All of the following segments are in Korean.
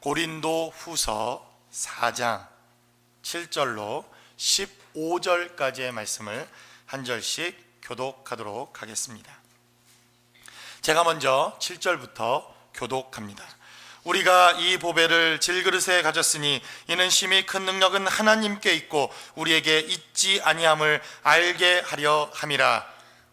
고린도 후서 4장 7절로 15절까지의 말씀을 한 절씩 교독하도록 하겠습니다. 제가 먼저 7절부터 교독합니다. 우리가 이 보배를 질그릇에 가졌으니 이는 심히 큰 능력은 하나님께 있고 우리에게 있지 아니함을 알게 하려 함이라.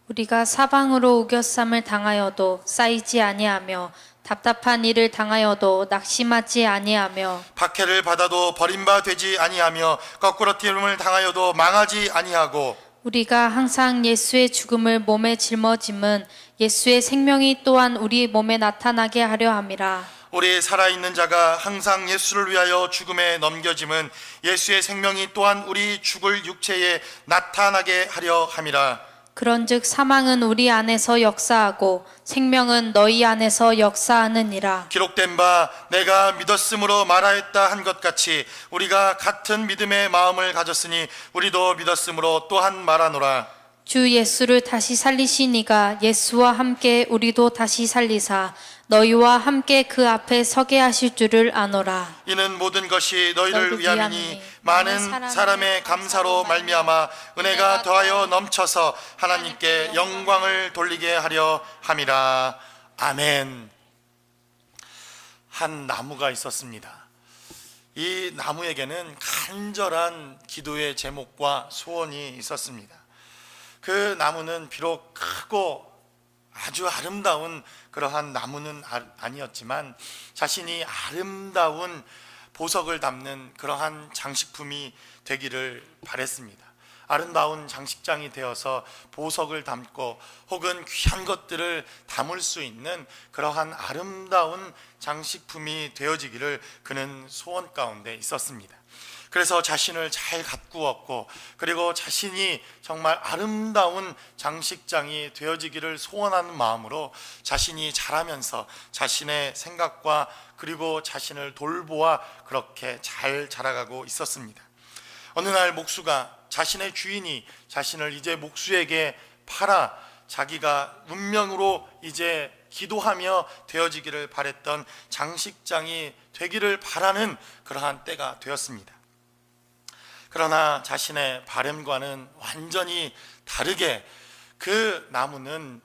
우리가 사방으로 우겨쌈을 당하여도 쌓이지 아니하며 답답한 일을 당하여도 낙심하지 아니하며 박해를 받아도 버림받지 아니하며 거꾸러뜨림을 당하여도 망하지 아니하고 우리가 항상 예수의 죽음을 몸에 짊어짐은 예수의 생명이 또한 우리 몸에 나타나게 하려 함이라. 우리 살아있는 자가 항상 예수를 위하여 죽음에 넘겨짐은 예수의 생명이 또한 우리 죽을 육체에 나타나게 하려 함이라. 그런즉 사망은 우리 안에서 역사하고 생명은 너희 안에서 역사하느니라. 기록된 바 내가 믿었으므로 말하였다 한 것 같이 우리가 같은 믿음의 마음을 가졌으니 우리도 믿었으므로 또한 말하노라. 주 예수를 다시 살리신 이가 예수와 함께 우리도 다시 살리사 너희와 함께 그 앞에 서게 하실 줄을 아노라. 이는 모든 것이 너희를 너희를 위함이니 위함이니 많은 사람의 감사로 말미암아 은혜가 더하여 넘쳐서 하나님께 영광을 돌리게 하려 함이라. 아멘. 한 나무가 있었습니다. 이 나무에게는 간절한 기도의 제목과 소원이 있었습니다. 그 나무는 비록 크고 아주 아름다운 그러한 나무는 아니었지만 자신이 아름다운 보석을 담는 그러한 장식품이 되기를 바랬습니다. 아름다운 장식장이 되어서 보석을 담고 혹은 귀한 것들을 담을 수 있는 그러한 아름다운 장식품이 되어지기를 그는 소원 가운데 있었습니다. 그래서 자신을 잘 가꾸었고 그리고 자신이 정말 아름다운 장식장이 되어지기를 소원하는 마음으로 자신이 자라면서 자신의 생각과 그리고 자신을 돌보아 그렇게 잘 자라가고 있었습니다. 어느 날 목수가 자신의 주인이 자신을 이제 목수에게 팔아 자기가 운명으로 이제 기도하며 되어지기를 바랬던 장식장이 되기를 바라는 그러한 때가 되었습니다. 그러나 자신의 바람과는 완전히 다르게 그 나무는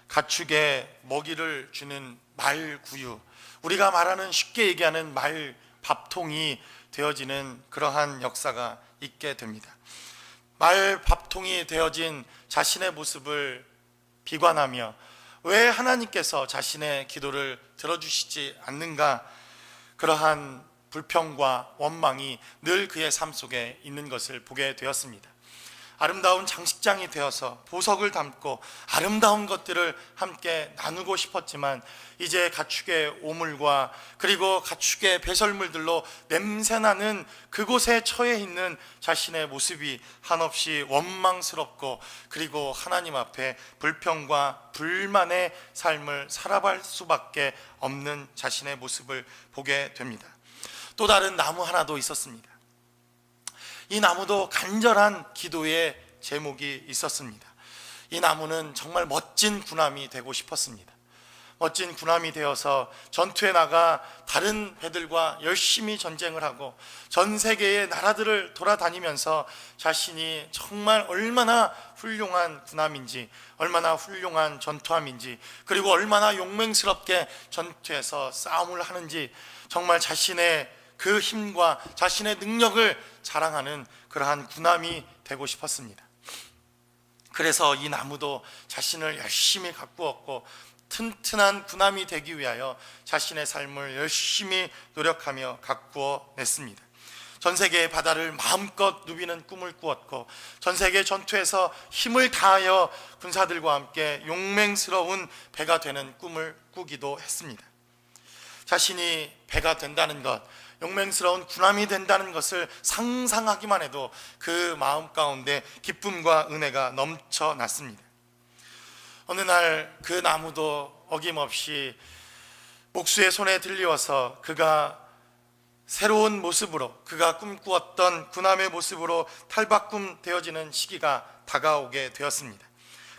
가축에 먹이를 주는 말구유, 우리가 말하는 쉽게 얘기하는 말 밥통이 되어지는 그러한 역사가 있게 됩니다. 말 밥통이 되어진 자신의 모습을 비관하며 왜 하나님께서 자신의 기도를 들어주시지 않는가, 그러한 불평과 원망이 늘 그의 삶 속에 있는 것을 보게 되었습니다. 아름다운 장식장이 되어서 보석을 담고 아름다운 것들을 함께 나누고 싶었지만 이제 가축의 오물과 그리고 가축의 배설물들로 냄새나는 그곳에 처해 있는 자신의 모습이 한없이 원망스럽고 그리고 하나님 앞에 불평과 불만의 삶을 살아갈 수밖에 없는 자신의 모습을 보게 됩니다. 또 다른 나무 하나도 있었습니다. 이 나무도 간절한 기도의 제목이 있었습니다. 이 나무는 정말 멋진 군함이 되고 싶었습니다. 멋진 군함이 되어서 전투에 나가 다른 배들과 열심히 전쟁을 하고 전 세계의 나라들을 돌아다니면서 자신이 정말 얼마나 훌륭한 군함인지, 얼마나 훌륭한 전투함인지, 그리고 얼마나 용맹스럽게 전투에서 싸움을 하는지 정말 자신의 그 힘과 자신의 능력을 자랑하는 그러한 군함이 되고 싶었습니다. 그래서 이 나무도 자신을 열심히 가꾸었고 튼튼한 군함이 되기 위하여 자신의 삶을 열심히 노력하며 가꾸어 냈습니다. 전 세계의 바다를 마음껏 누비는 꿈을 꾸었고 전 세계 전투에서 힘을 다하여 군사들과 함께 용맹스러운 배가 되는 꿈을 꾸기도 했습니다. 자신이 배가 된다는 것, 용맹스러운 군함이 된다는 것을 상상하기만 해도 그 마음 가운데 기쁨과 은혜가 넘쳐났습니다. 어느 날 그 나무도 어김없이 목수의 손에 들려와서 그가 새로운 모습으로, 그가 꿈꾸었던 군함의 모습으로 탈바꿈 되어지는 시기가 다가오게 되었습니다.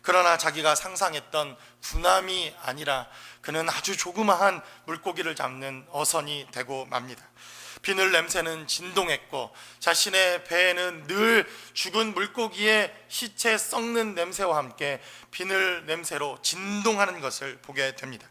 그러나 자기가 상상했던 군함이 아니라 그는 아주 조그마한 물고기를 잡는 어선이 되고 맙니다. 비늘 냄새는 진동했고 자신의 배에는 늘 죽은 물고기의 시체 썩는 냄새와 함께 비늘 냄새로 진동하는 것을 보게 됩니다.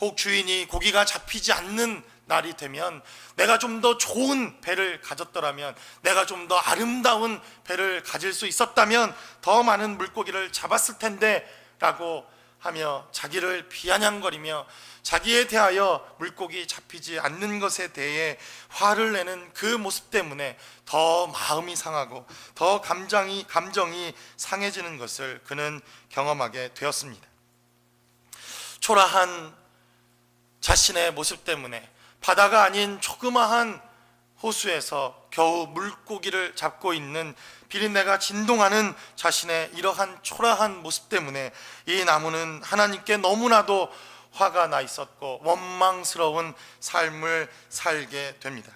혹 주인이 고기가 잡히지 않는 날이 되면 내가 좀 더 좋은 배를 가졌더라면, 내가 좀 더 아름다운 배를 가질 수 있었다면 더 많은 물고기를 잡았을 텐데 라고 하며 자기를 비아냥거리며 자기에 대하여 물고기 잡히지 않는 것에 대해 화를 내는 그 모습 때문에 더 마음이 상하고 더 감정이 상해지는 것을 그는 경험하게 되었습니다. 초라한 자신의 모습 때문에 바다가 아닌 조그마한 호수에서 겨우 물고기를 잡고 있는 비린내가 진동하는 자신의 이러한 초라한 모습 때문에 이 나무는 하나님께 너무나도 화가 나 있었고 원망스러운 삶을 살게 됩니다.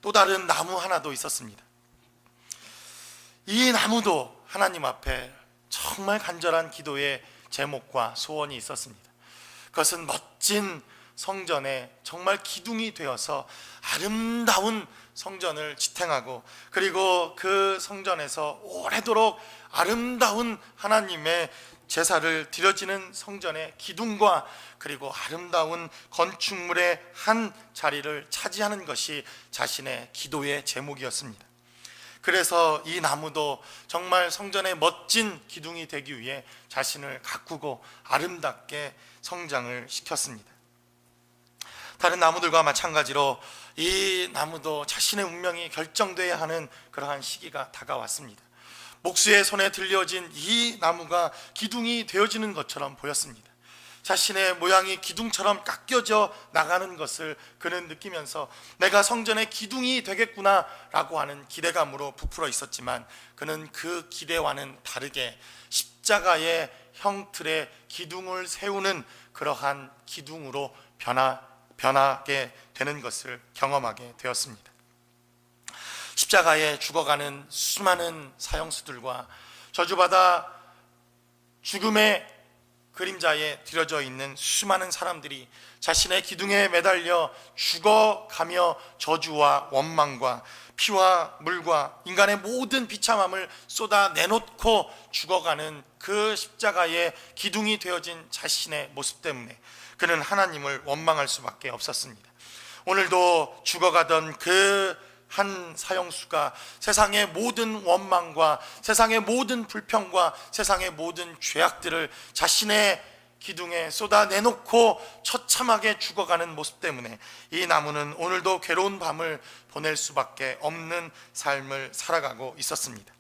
또 다른 나무 하나도 있었습니다. 이 나무도 하나님 앞에 정말 간절한 기도의 제목과 소원이 있었습니다. 그것은 멋진 성전에 정말 기둥이 되어서 아름다운 성전을 지탱하고, 그리고 그 성전에서 오래도록 아름다운 하나님의 제사를 드려지는 성전의 기둥과 그리고 아름다운 건축물의 한 자리를 차지하는 것이 자신의 기도의 제목이었습니다. 그래서 이 나무도 정말 성전의 멋진 기둥이 되기 위해 자신을 가꾸고 아름답게 성장을 시켰습니다. 다른 나무들과 마찬가지로 이 나무도 자신의 운명이 결정돼야 하는 그러한 시기가 다가왔습니다. 목수의 손에 들려진 이 나무가 기둥이 되어지는 것처럼 보였습니다. 자신의 모양이 기둥처럼 깎여져 나가는 것을 그는 느끼면서 내가 성전의 기둥이 되겠구나 라고 하는 기대감으로 부풀어 있었지만, 그는 그 기대와는 다르게 십자가의 형틀에 기둥을 세우는 그러한 기둥으로 변하게 되는 것을 경험하게 되었습니다. 십자가에 죽어가는 수많은 사형수들과 저주받아 죽음의 그림자에 들여져 있는 수많은 사람들이 자신의 기둥에 매달려 죽어가며 저주와 원망과 피와 물과 인간의 모든 비참함을 쏟아내놓고 죽어가는 그 십자가의 기둥이 되어진 자신의 모습 때문에 그는 하나님을 원망할 수밖에 없었습니다. 오늘도 죽어가던 그 한 사형수가 세상의 모든 원망과 세상의 모든 불평과 세상의 모든 죄악들을 자신의 기둥에 쏟아내놓고 처참하게 죽어가는 모습 때문에 이 나무는 오늘도 괴로운 밤을 보낼 수밖에 없는 삶을 살아가고 있었습니다.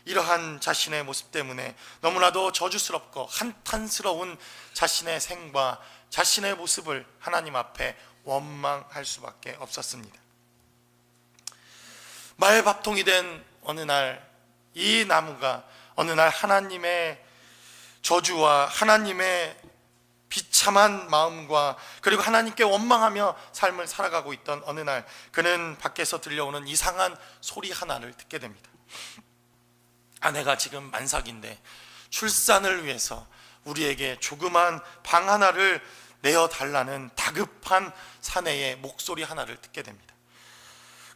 이러한 자신의 모습 때문에 너무나도 저주스럽고 한탄스러운 자신의 생과 자신의 모습을 하나님 앞에 원망할 수밖에 없었습니다. 말밥통이 된 어느 날 이 나무가 어느 날 하나님의 저주와 하나님의 비참한 마음과 그리고 하나님께 원망하며 삶을 살아가고 있던 어느 날 그는 밖에서 들려오는 이상한 소리 하나를 듣게 됩니다. 아내가 지금 만삭인데 출산을 위해서 우리에게 조그만 방 하나를 내어달라는 다급한 사내의 목소리 하나를 듣게 됩니다.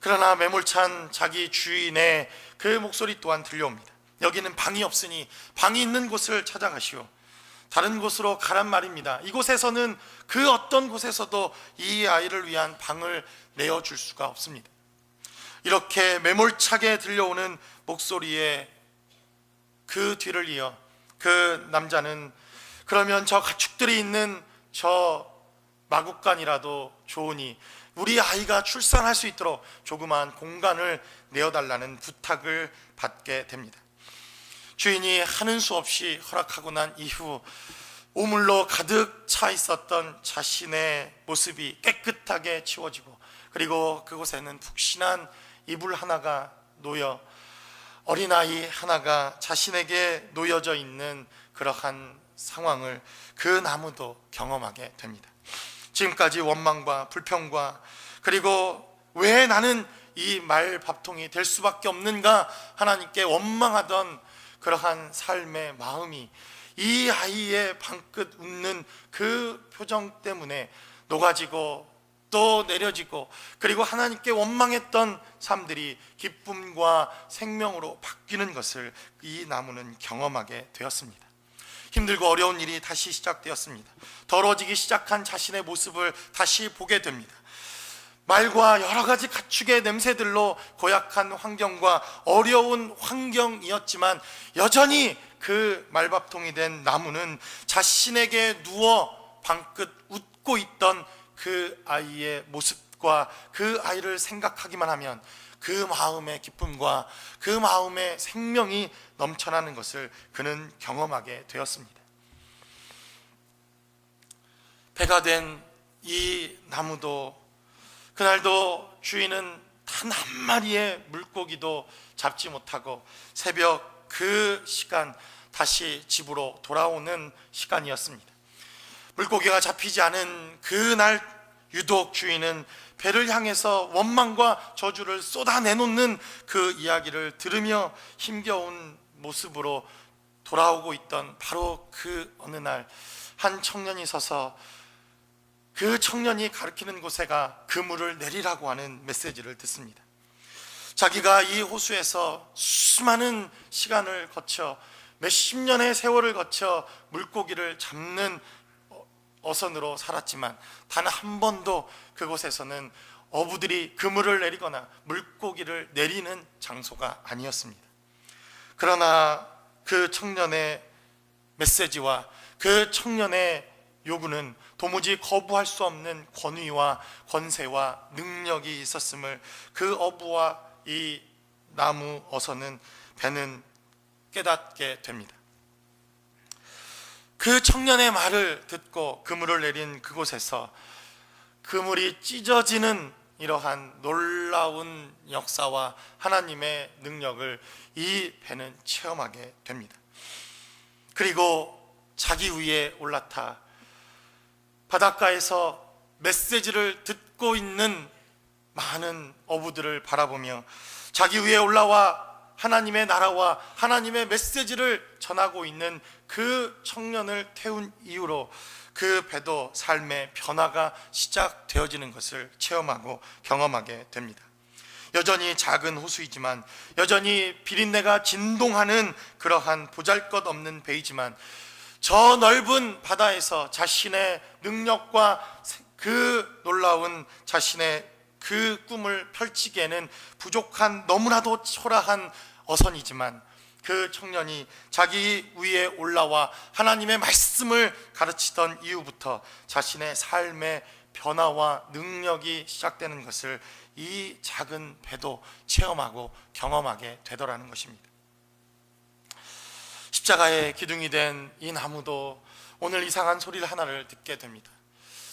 그러나 매몰찬 자기 주인의 그 목소리 또한 들려옵니다. 여기는 방이 없으니 방이 있는 곳을 찾아가시오. 다른 곳으로 가란 말입니다. 이곳에서는 그 어떤 곳에서도 이 아이를 위한 방을 내어줄 수가 없습니다. 이렇게 매몰차게 들려오는 목소리에 그 뒤를 이어 그 남자는 그러면 저 가축들이 있는 저 마구간이라도 좋으니 우리 아이가 출산할 수 있도록 조그마한 공간을 내어달라는 부탁을 받게 됩니다. 주인이 하는 수 없이 허락하고 난 이후 오물로 가득 차 있었던 자신의 모습이 깨끗하게 치워지고, 그리고 그곳에는 푹신한 이불 하나가 놓여 어린아이 하나가 자신에게 놓여져 있는 그러한 상황을 그 나무도 경험하게 됩니다. 지금까지 원망과 불평과 그리고 왜 나는 이 말밥통이 될 수밖에 없는가 하나님께 원망하던 그러한 삶의 마음이 이 아이의 방긋 웃는 그 표정 때문에 녹아지고 또 내려지고, 그리고 하나님께 원망했던 삶들이 기쁨과 생명으로 바뀌는 것을 이 나무는 경험하게 되었습니다. 힘들고 어려운 일이 다시 시작되었습니다. 더러워지기 시작한 자신의 모습을 다시 보게 됩니다. 말과 여러 가지 가축의 냄새들로 고약한 환경과 어려운 환경이었지만 여전히 그 말밥통이 된 나무는 자신에게 누워 방긋 웃고 있던 그 아이의 모습과 그 아이를 생각하기만 하면 그 마음의 기쁨과 그 마음의 생명이 넘쳐나는 것을 그는 경험하게 되었습니다. 배가 된 이 나무도 그날도 주인은 단 한 마리의 물고기도 잡지 못하고 새벽 그 시간 다시 집으로 돌아오는 시간이었습니다. 물고기가 잡히지 않은 그날 유독 주인은 배를 향해서 원망과 저주를 쏟아내놓는 그 이야기를 들으며 힘겨운 모습으로 돌아오고 있던 바로 그 어느 날 한 청년이 서서 그 청년이 가리키는 곳에가 그물을 내리라고 하는 메시지를 듣습니다. 자기가 이 호수에서 수많은 시간을 거쳐 몇십 년의 세월을 거쳐 물고기를 잡는 어선으로 살았지만 단 한 번도 그곳에서는 어부들이 그물을 내리거나 물고기를 내리는 장소가 아니었습니다. 그러나 그 청년의 메시지와 그 청년의 요구는 도무지 거부할 수 없는 권위와 권세와 능력이 있었음을 그 어부와 이 나무 어선은 배는 깨닫게 됩니다. 그 청년의 말을 듣고 그물을 내린 그곳에서 그물이 찢어지는 이러한 놀라운 역사와 하나님의 능력을 이 배는 체험하게 됩니다. 그리고 자기 위에 올라타 바닷가에서 메시지를 듣고 있는 많은 어부들을 바라보며 자기 위에 올라와 하나님의 나라와 하나님의 메시지를 전하고 있는 그 청년을 태운 이후로 그 배도 삶의 변화가 시작되어지는 것을 체험하고 경험하게 됩니다. 여전히 작은 호수이지만, 여전히 비린내가 진동하는 그러한 보잘것없는 배이지만, 저 넓은 바다에서 자신의 능력과 그 놀라운 자신의 그 꿈을 펼치기에는 부족한 너무나도 초라한 어선이지만, 그 청년이 자기 위에 올라와 하나님의 말씀을 가르치던 이후부터 자신의 삶의 변화와 능력이 시작되는 것을 이 작은 배도 체험하고 경험하게 되더라는 것입니다. 십자가의 기둥이 된 이 나무도 오늘 이상한 소리를 하나를 듣게 됩니다.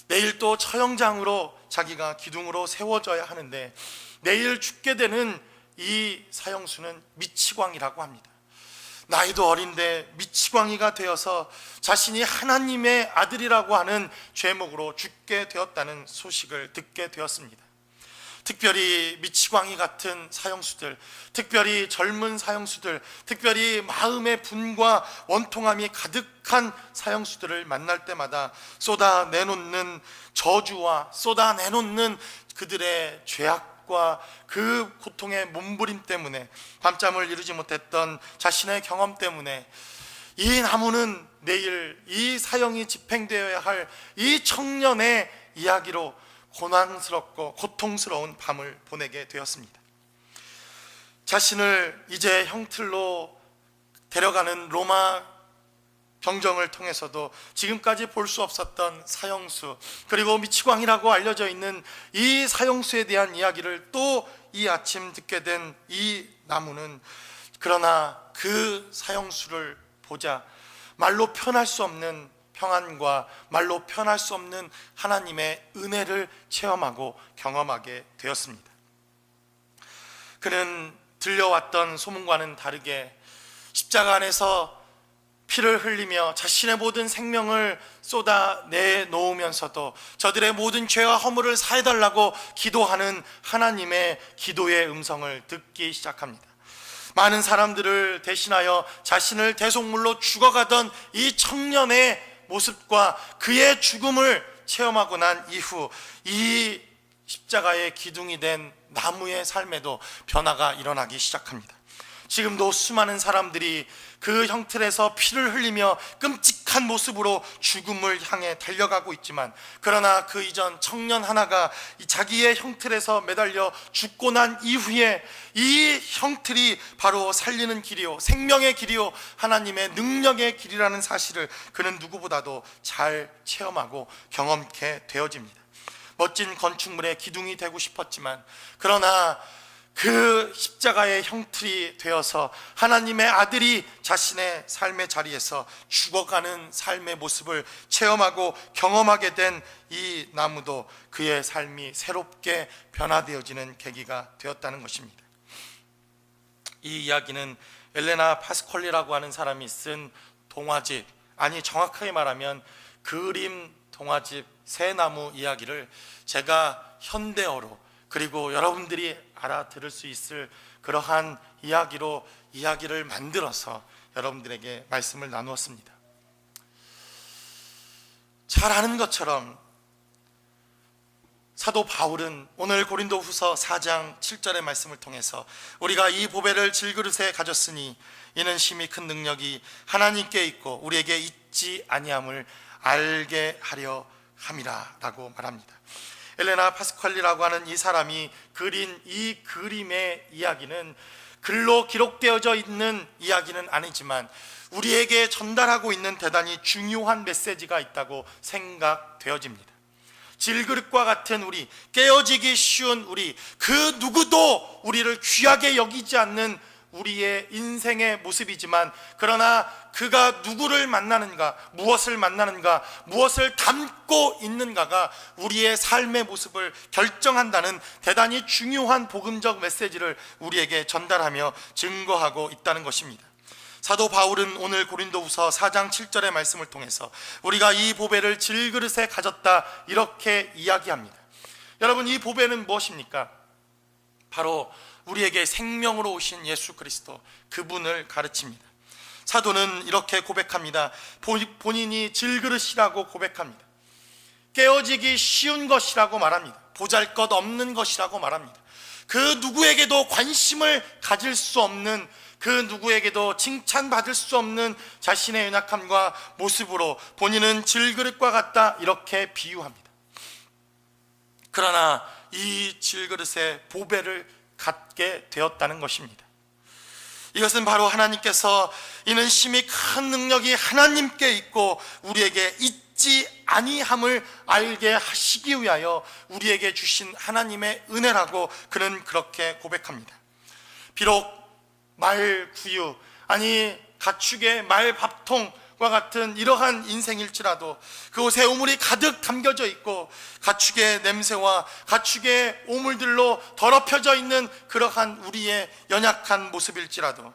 내일 또 처형장으로 자기가 기둥으로 세워져야 하는데, 내일 죽게 되는 이 사형수는 미치광이라고 합니다. 나이도 어린데 미치광이가 되어서 자신이 하나님의 아들이라고 하는 죄목으로 죽게 되었다는 소식을 듣게 되었습니다. 특별히 미치광이 같은 사형수들, 특별히 젊은 사형수들, 특별히 마음의 분과 원통함이 가득한 사형수들을 만날 때마다 쏟아내놓는 저주와 쏟아내놓는 그들의 죄악과 그 고통의 몸부림 때문에, 밤잠을 이루지 못했던 자신의 경험 때문에 이 나무는 내일 이 사형이 집행되어야 할 이 청년의 이야기로 고난스럽고 고통스러운 밤을 보내게 되었습니다. 자신을 이제 형틀로 데려가는 로마 병정을 통해서도 지금까지 볼 수 없었던 사형수, 그리고 미치광이라고 알려져 있는 이 사형수에 대한 이야기를 또 이 아침 듣게 된 이 나무는, 그러나 그 사형수를 보자 말로 표현할 수 없는 평안과 말로 표현할 수 없는 하나님의 은혜를 체험하고 경험하게 되었습니다. 그는 들려왔던 소문과는 다르게 십자가 안에서 피를 흘리며 자신의 모든 생명을 쏟아내 놓으면서도 저들의 모든 죄와 허물을 사해달라고 기도하는 하나님의 기도의 음성을 듣기 시작합니다. 많은 사람들을 대신하여 자신을 대속물로 죽어가던 이 청년의 모습과 그의 죽음을 체험하고 난 이후 이 십자가의 기둥이 된 나무의 삶에도 변화가 일어나기 시작합니다. 지금도 수많은 사람들이 그 형틀에서 피를 흘리며 끔찍한 모습으로 죽음을 향해 달려가고 있지만, 그러나 그 이전 청년 하나가 자기의 형틀에서 매달려 죽고 난 이후에 이 형틀이 바로 살리는 길이요, 생명의 길이요, 하나님의 능력의 길이라는 사실을 그는 누구보다도 잘 체험하고 경험케 되어집니다. 멋진 건축물의 기둥이 되고 싶었지만, 그러나 그 십자가의 형틀이 되어서 하나님의 아들이 자신의 삶의 자리에서 죽어가는 삶의 모습을 체험하고 경험하게 된 이 나무도 그의 삶이 새롭게 변화되어지는 계기가 되었다는 것입니다. 이 이야기는 엘레나 파스콜리라고 하는 사람이 쓴 동화집, 아니 정확하게 말하면 그림 동화집 새 나무 이야기를 제가 현대어로, 그리고 여러분들이 알아들을 수 있을 그러한 이야기로 이야기를 만들어서 여러분들에게 말씀을 나누었습니다. 잘 아는 것처럼 사도 바울은 오늘 고린도후서 4장 7절의 말씀을 통해서 우리가 이 보배를 질그릇에 가졌으니 이는 심히 큰 능력이 하나님께 있고 우리에게 있지 아니함을 알게 하려 함이라 라고 말합니다. 엘레나 파스칼리라고 하는 이 사람이 그린 이 그림의 이야기는 글로 기록되어져 있는 이야기는 아니지만 우리에게 전달하고 있는 대단히 중요한 메시지가 있다고 생각되어집니다. 질그릇과 같은 우리, 깨어지기 쉬운 우리, 그 누구도 우리를 귀하게 여기지 않는 우리의 인생의 모습이지만, 그러나 그가 누구를 만나는가, 무엇을 만나는가, 무엇을 담고 있는가가 우리의 삶의 모습을 결정한다는 대단히 중요한 복음적 메시지를 우리에게 전달하며 증거하고 있다는 것입니다. 사도 바울은 오늘 고린도후서 4장 7절의 말씀을 통해서 우리가 이 보배를 질그릇에 가졌다 이렇게 이야기합니다. 여러분, 이 보배는 무엇입니까? 바로 우리에게 생명으로 오신 예수 그리스도, 그분을 가르칩니다. 사도는 이렇게 고백합니다. 본인이 질그릇이라고 고백합니다. 깨어지기 쉬운 것이라고 말합니다. 보잘것없는 것이라고 말합니다. 그 누구에게도 관심을 가질 수 없는, 그 누구에게도 칭찬받을 수 없는 자신의 연약함과 모습으로 본인은 질그릇과 같다 이렇게 비유합니다. 그러나 이 질그릇의 보배를 갖게 되었다는 것입니다. 이것은 바로 하나님께서 이는 심히 큰 능력이 하나님께 있고 우리에게 있지 아니함을 알게 하시기 위하여 우리에게 주신 하나님의 은혜라고 그는 그렇게 고백합니다. 비록 말구유, 아니 가축의 말밥통과 같은 이러한 인생일지라도 그곳에 우물이 가득 담겨져 있고 가축의 냄새와 가축의 오물들로 더럽혀져 있는 그러한 우리의 연약한 모습일지라도,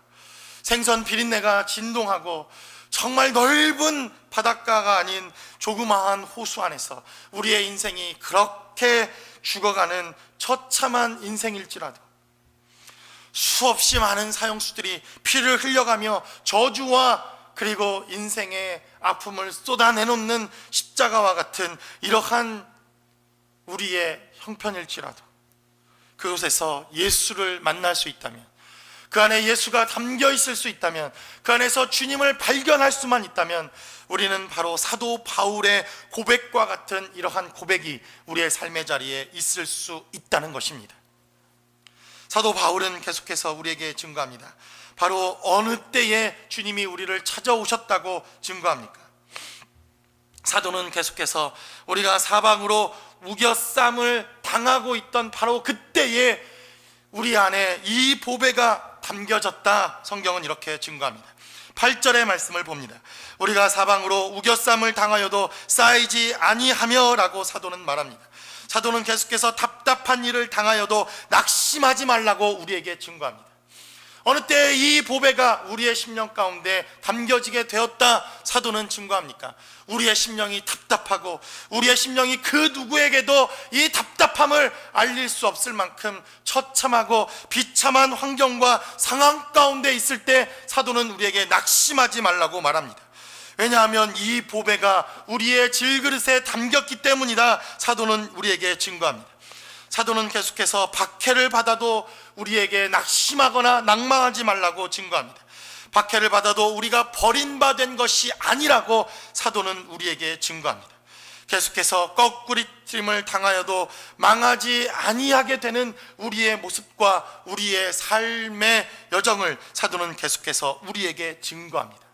생선 비린내가 진동하고 정말 넓은 바닷가가 아닌 조그마한 호수 안에서 우리의 인생이 그렇게 죽어가는 처참한 인생일지라도, 수없이 많은 사형수들이 피를 흘려가며 저주와 그리고 인생의 아픔을 쏟아내놓는 십자가와 같은 이러한 우리의 형편일지라도, 그곳에서 예수를 만날 수 있다면, 그 안에 예수가 담겨 있을 수 있다면, 그 안에서 주님을 발견할 수만 있다면 우리는 바로 사도 바울의 고백과 같은 이러한 고백이 우리의 삶의 자리에 있을 수 있다는 것입니다. 사도 바울은 계속해서 우리에게 증거합니다. 바로 어느 때에 주님이 우리를 찾아오셨다고 증거합니까? 사도는 계속해서 우리가 사방으로 우겨쌈을 당하고 있던 바로 그때에 우리 안에 이 보배가 담겨졌다, 성경은 이렇게 증거합니다. 8절의 말씀을 봅니다. 우리가 사방으로 우겨쌈을 당하여도 쌓이지 아니하며 라고 사도는 말합니다. 사도는 계속해서 답답한 일을 당하여도 낙심하지 말라고 우리에게 증거합니다. 어느 때 이 보배가 우리의 심령 가운데 담겨지게 되었다 사도는 증거합니까? 우리의 심령이 답답하고 우리의 심령이 그 누구에게도 이 답답함을 알릴 수 없을 만큼 처참하고 비참한 환경과 상황 가운데 있을 때 사도는 우리에게 낙심하지 말라고 말합니다. 왜냐하면 이 보배가 우리의 질그릇에 담겼기 때문이다 사도는 우리에게 증거합니다. 사도는 계속해서 박해를 받아도 우리에게 낙심하거나 낭망하지 말라고 증거합니다. 박해를 받아도 우리가 버림받은 것이 아니라고 사도는 우리에게 증거합니다. 계속해서 거꾸리짐을 당하여도 망하지 아니하게 되는 우리의 모습과 우리의 삶의 여정을 사도는 계속해서 우리에게 증거합니다.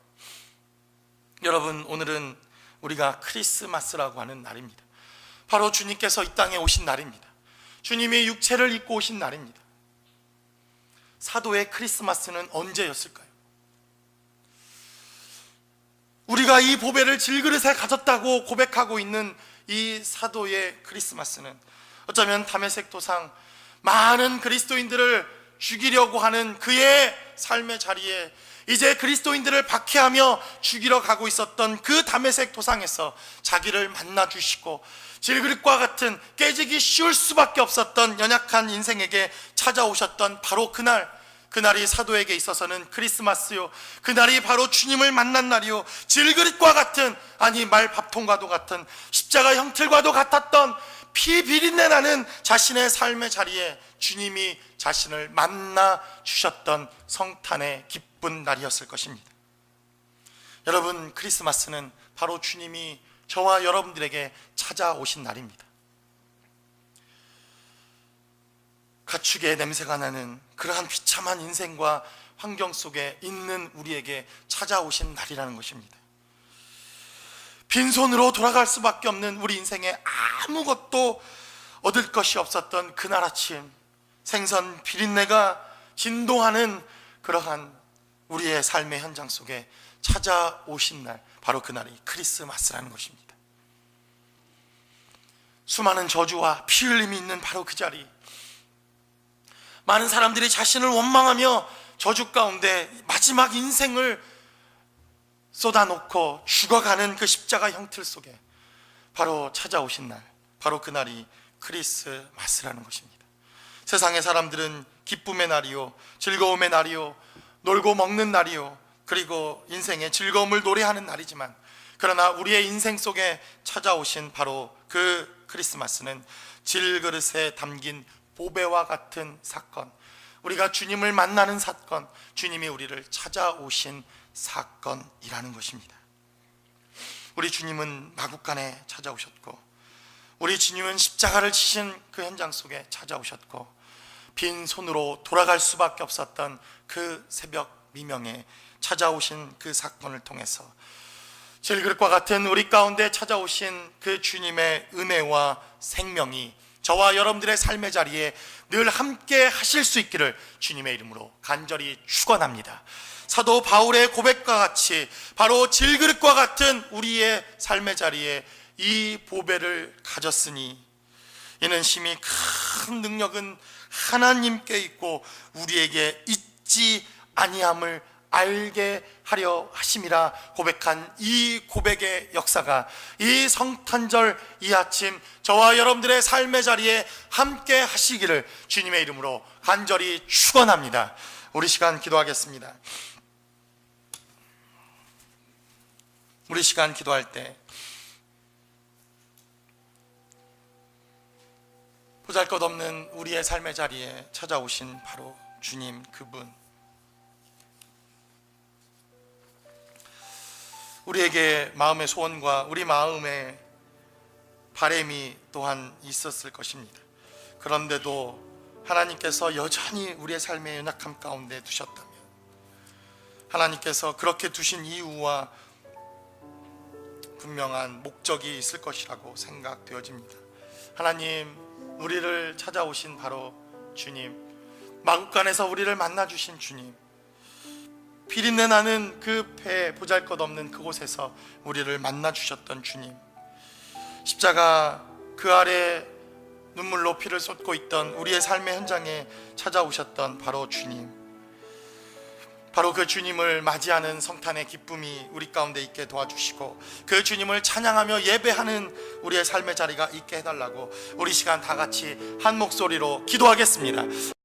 여러분, 오늘은 우리가 크리스마스라고 하는 날입니다. 바로 주님께서 이 땅에 오신 날입니다. 주님이 육체를 입고 오신 날입니다. 사도의 크리스마스는 언제였을까요? 우리가 이 보배를 질그릇에 가졌다고 고백하고 있는 이 사도의 크리스마스는 어쩌면 다메섹 도상 많은 그리스도인들을 죽이려고 하는 그의 삶의 자리에 이제 그리스도인들을 박해하며 죽이러 가고 있었던 그 다메섹 도상에서 자기를 만나 주시고 질그릇과 같은 깨지기 쉬울 수밖에 없었던 연약한 인생에게 찾아오셨던 바로 그날이 사도에게 있어서는 크리스마스요, 그날이 바로 주님을 만난 날이요, 질그릇과 같은, 아니 말밥통과도 같은, 십자가 형틀과도 같았던 피 비린내 나는 자신의 삶의 자리에 주님이 자신을 만나 주셨던 성탄의 기쁜 날이었을 것입니다. 여러분, 크리스마스는 바로 주님이 저와 여러분들에게 찾아오신 날입니다. 가축의 냄새가 나는 그러한 비참한 인생과 환경 속에 있는 우리에게 찾아오신 날이라는 것입니다. 빈손으로 돌아갈 수밖에 없는 우리 인생에 아무것도 얻을 것이 없었던 그날 아침, 생선 비린내가 진동하는 그러한 우리의 삶의 현장 속에 찾아오신 날, 바로 그날이 크리스마스라는 것입니다. 수많은 저주와 피 흘림이 있는 바로 그 자리, 많은 사람들이 자신을 원망하며 저주 가운데 마지막 인생을 쏟아놓고 죽어가는 그 십자가 형틀 속에 바로 찾아오신 날, 바로 그날이 크리스마스라는 것입니다. 세상의 사람들은 기쁨의 날이요, 즐거움의 날이요, 놀고 먹는 날이요, 그리고 인생의 즐거움을 노래하는 날이지만, 그러나 우리의 인생 속에 찾아오신 바로 그 크리스마스는 질그릇에 담긴 보배와 같은 사건, 우리가 주님을 만나는 사건, 주님이 우리를 찾아오신 사건이라는 것입니다. 우리 주님은 마국간에 찾아오셨고, 우리 주님은 십자가를 지신 그 현장 속에 찾아오셨고, 빈손으로 돌아갈 수밖에 없었던 그 새벽 미명에 찾아오신 그 사건을 통해서 질그릇과 같은 우리 가운데 찾아오신 그 주님의 은혜와 생명이 저와 여러분들의 삶의 자리에 늘 함께 하실 수 있기를 주님의 이름으로 간절히 축원합니다. 사도 바울의 고백과 같이 바로 질그릇과 같은 우리의 삶의 자리에 이 보배를 가졌으니 이는 심히 큰 능력은 하나님께 있고 우리에게 있지 아니함을 알게 하려 하심이라 고백한 이 고백의 역사가 이 성탄절 이 아침 저와 여러분들의 삶의 자리에 함께 하시기를 주님의 이름으로 간절히 축원합니다. 우리 시간 기도하겠습니다. 우리 시간 기도할 때 보잘것없는 우리의 삶의 자리에 찾아오신 바로 주님, 그분, 우리에게 마음의 소원과 우리 마음의 바람이 또한 있었을 것입니다. 그런데도 하나님께서 여전히 우리의 삶의 연약함 가운데 두셨다면, 하나님께서 그렇게 두신 이유와 분명한 목적이 있을 것이라고 생각되어집니다. 하나님, 우리를 찾아오신 바로 주님, 마국간에서 우리를 만나주신 주님, 비린내 나는 그 배 보잘것없는 그곳에서 우리를 만나주셨던 주님, 십자가 그 아래 눈물로 피를 쏟고 있던 우리의 삶의 현장에 찾아오셨던 바로 주님, 바로 그 주님을 맞이하는 성탄의 기쁨이 우리 가운데 있게 도와주시고, 그 주님을 찬양하며 예배하는 우리의 삶의 자리가 있게 해달라고 우리 시간 다 같이 한 목소리로 기도하겠습니다.